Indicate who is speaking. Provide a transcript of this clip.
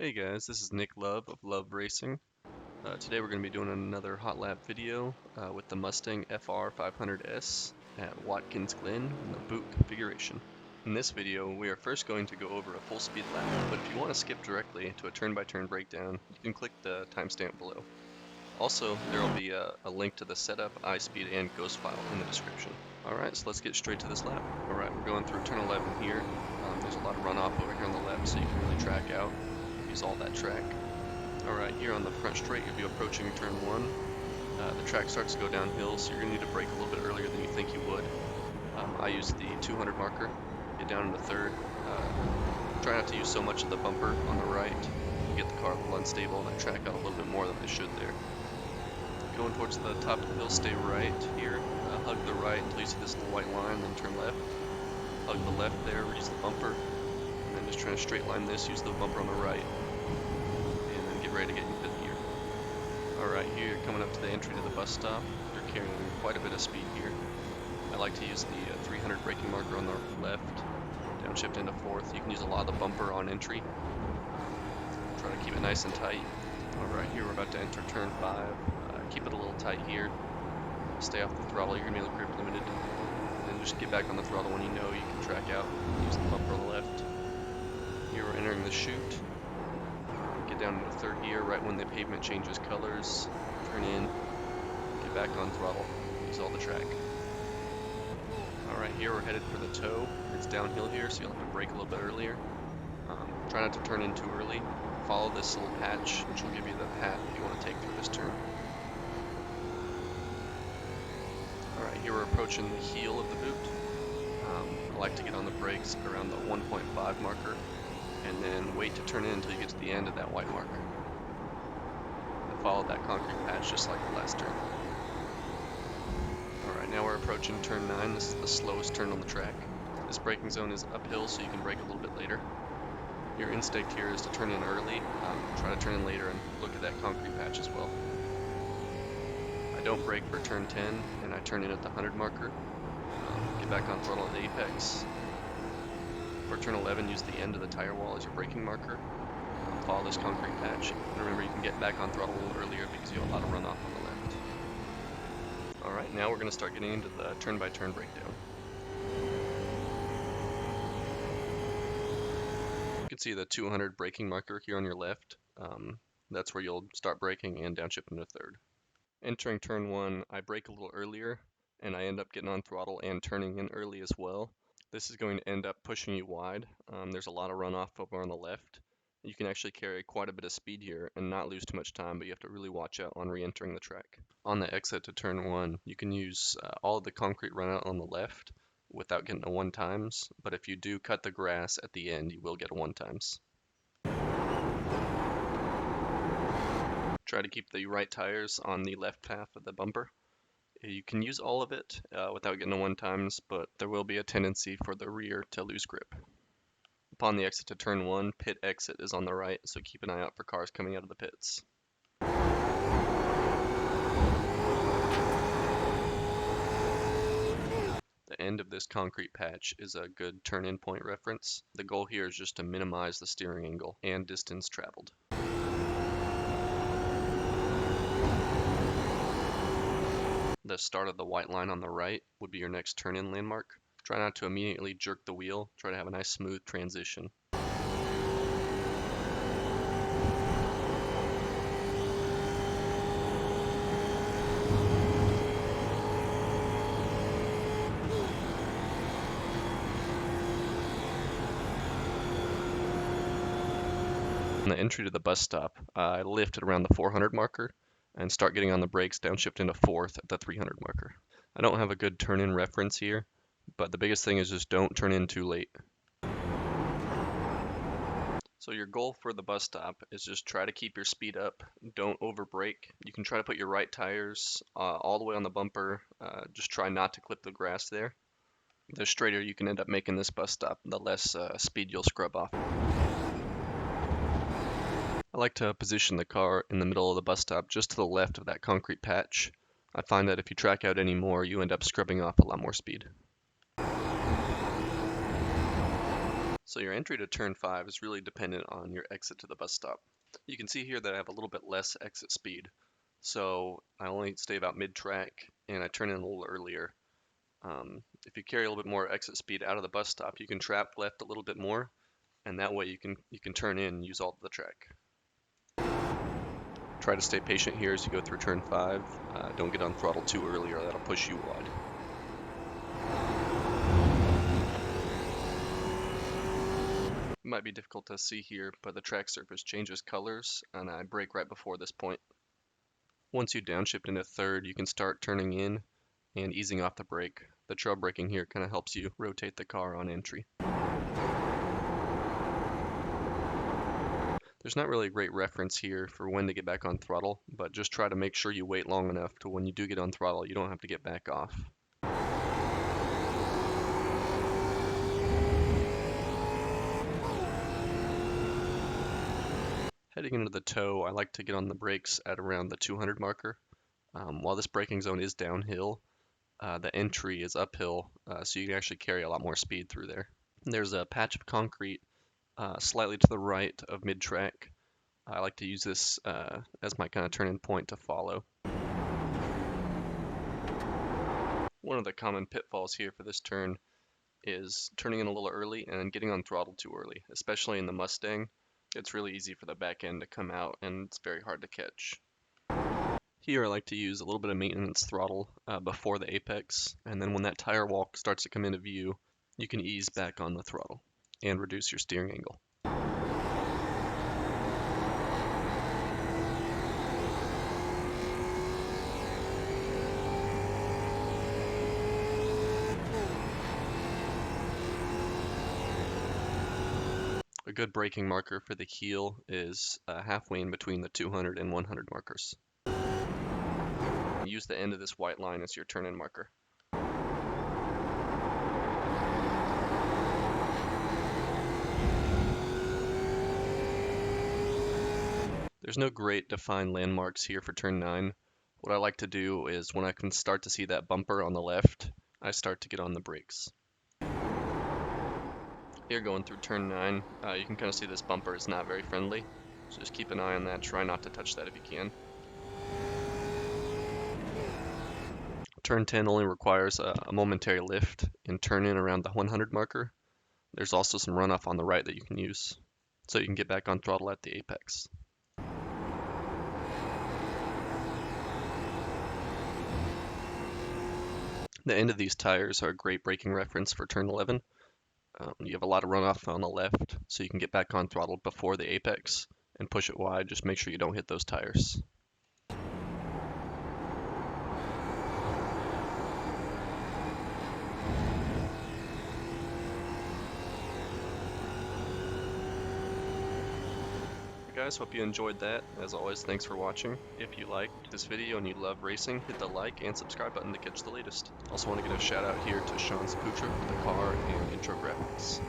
Speaker 1: Hey guys, this is Nick Love of Love Racing. Today we're going to be doing another hot lap video with the Mustang FR500S at Watkins Glen in the boot configuration. In this video, we are first going to go over a full speed lap, but if you want to skip directly to a turn-by-turn breakdown, you can click the timestamp below. Also, there will be a link to the setup, iSpeed, and Ghost file in the description. Alright, so let's get straight to this lap. Alright, we're going through turn 11 here. There's a lot of runoff over here on the left, so you can really track out. Use all that track. Alright, here on the front straight, you'll be approaching turn 1. The track starts to go downhill, so you're going to need to brake a little bit earlier than you think you would. I use the 200 marker, get down into third. Try not to use so much of the bumper on the right. You get the car a little unstable, and I track out a little bit more than I should there. Going towards the top of the hill, stay right here. Hug the right until you see this little white line, then turn left. Hug the left there, use the bumper. And then just trying to straight line this, use the bumper on the right. And then get ready to get in fifth gear. Alright, here you're coming up to the entry to the bus stop. You're carrying quite a bit of speed here. I like to use the 300 braking marker on the left. Downshift into fourth. You can use a lot of the bumper on entry. Try to keep it nice and tight. Alright, here we're about to enter turn 5. Keep it a little tight here. Stay off the throttle, you're going to be a little grip limited. And just get back on the throttle when you know you can track out. Use the bumper on the left. Here we're entering the chute. Get down into third gear right when the pavement changes colors. Turn in. Get back on throttle. Use all the track. Alright, here we're headed for the toe. It's downhill here, so you'll have to brake a little bit earlier. Try not to turn in too early. Follow this little patch, which will give you the path you want to take through this turn. Alright, here we're approaching the heel of the boot. I like to get on the brakes around the 1.5 marker and then wait to turn in until you get to the end of that white marker. And follow that concrete patch just like the last turn. Alright, now we're approaching turn 9. This is the slowest turn on the track. This braking zone is uphill, so you can brake a little bit later. Your instinct here is to turn in early. Try to turn in later and look at that concrete patch as well. I don't brake for turn 10, and I turn in at the 100 marker. Get back on throttle at the apex. For turn 11, use the end of the tire wall as your braking marker. Follow this concrete patch. And remember, you can get back on throttle a little earlier because you have a lot of runoff on the left. Alright, now we're going to start getting into the turn-by-turn breakdown. You can see the 200 braking marker here on your left. That's where you'll start braking and downshift into third. Entering turn 1, I brake a little earlier, and I end up getting on throttle and turning in early as well. This is going to end up pushing you wide. There's a lot of runoff over on the left. You can actually carry quite a bit of speed here and not lose too much time, but you have to really watch out on re-entering the track. On the exit to turn 1, you can use all of the concrete runout on the left without getting a 1-times, but if you do cut the grass at the end, you will get a 1-times. Try to keep the right tires on the left half of the bumper. You can use all of it without getting a 1-times, but there will be a tendency for the rear to lose grip. Upon the exit to turn 1, pit exit is on the right, so keep an eye out for cars coming out of the pits. The end of this concrete patch is a good turn-in point reference. The goal here is just to minimize the steering angle and distance traveled. The start of the white line on the right would be your next turn-in landmark. Try not to immediately jerk the wheel. Try to have a nice smooth transition. On the entry to the bus stop, I lift at around the 400 marker and start getting on the brakes, downshift into fourth at the 300 marker. I don't have a good turn-in reference here, but the biggest thing is just don't turn in too late. So your goal for the bus stop is just try to keep your speed up, don't over brake. You can try to put your right tires all the way on the bumper, just try not to clip the grass there. The straighter you can end up making this bus stop, the less speed you'll scrub off. I like to position the car in the middle of the bus stop just to the left of that concrete patch. I find that if you track out any more, you end up scrubbing off a lot more speed. So your entry to turn 5 is really dependent on your exit to the bus stop. You can see here that I have a little bit less exit speed. So I only stay about mid-track and I turn in a little earlier. If you carry a little bit more exit speed out of the bus stop, you can trap left a little bit more, and that way you can turn in and use all of the track. Try to stay patient here as you go through turn 5. Don't get on throttle too early or that'll push you wide. It might be difficult to see here, but the track surface changes colors, and I brake right before this point. Once you downshift into third, you can start turning in and easing off the brake. The trail braking here kind of helps you rotate the car on entry. There's not really a great reference here for when to get back on throttle, but just try to make sure you wait long enough to when you do get on throttle, you don't have to get back off. Heading into the toe, I like to get on the brakes at around the 200 marker. While this braking zone is downhill, the entry is uphill, so you can actually carry a lot more speed through there. There's a patch of concrete slightly to the right of mid-track. I like to use this as my kind of turn-in point to follow. One of the common pitfalls here for this turn is turning in a little early and getting on throttle too early, especially in the Mustang. It's really easy for the back end to come out and it's very hard to catch. Here I like to use a little bit of maintenance throttle before the apex, and then when that tire walk starts to come into view, you can ease back on the throttle and reduce your steering angle. A good braking marker for the heel is halfway in between the 200 and 100 markers. Use the end of this white line as your turn-in marker. There's no great defined landmarks here for turn 9. What I like to do is when I can start to see that bumper on the left, I start to get on the brakes. Here going through turn 9, you can kind of see this bumper is not very friendly, so just keep an eye on that. Try not to touch that if you can. Turn 10 only requires a momentary lift and turn in around the 100 marker. There's also some runoff on the right that you can use, so you can get back on throttle at the apex. The end of these tires are a great braking reference for turn 11. You have a lot of runoff on the left, so you can get back on throttle before the apex and push it wide. Just make sure you don't hit those tires. Guys, hope you enjoyed that. As always, thanks for watching. If you liked this video and you love racing, hit the like and subscribe button to catch the latest. Also want to give a shout out here to Sean Saputra for the car and intro graphics.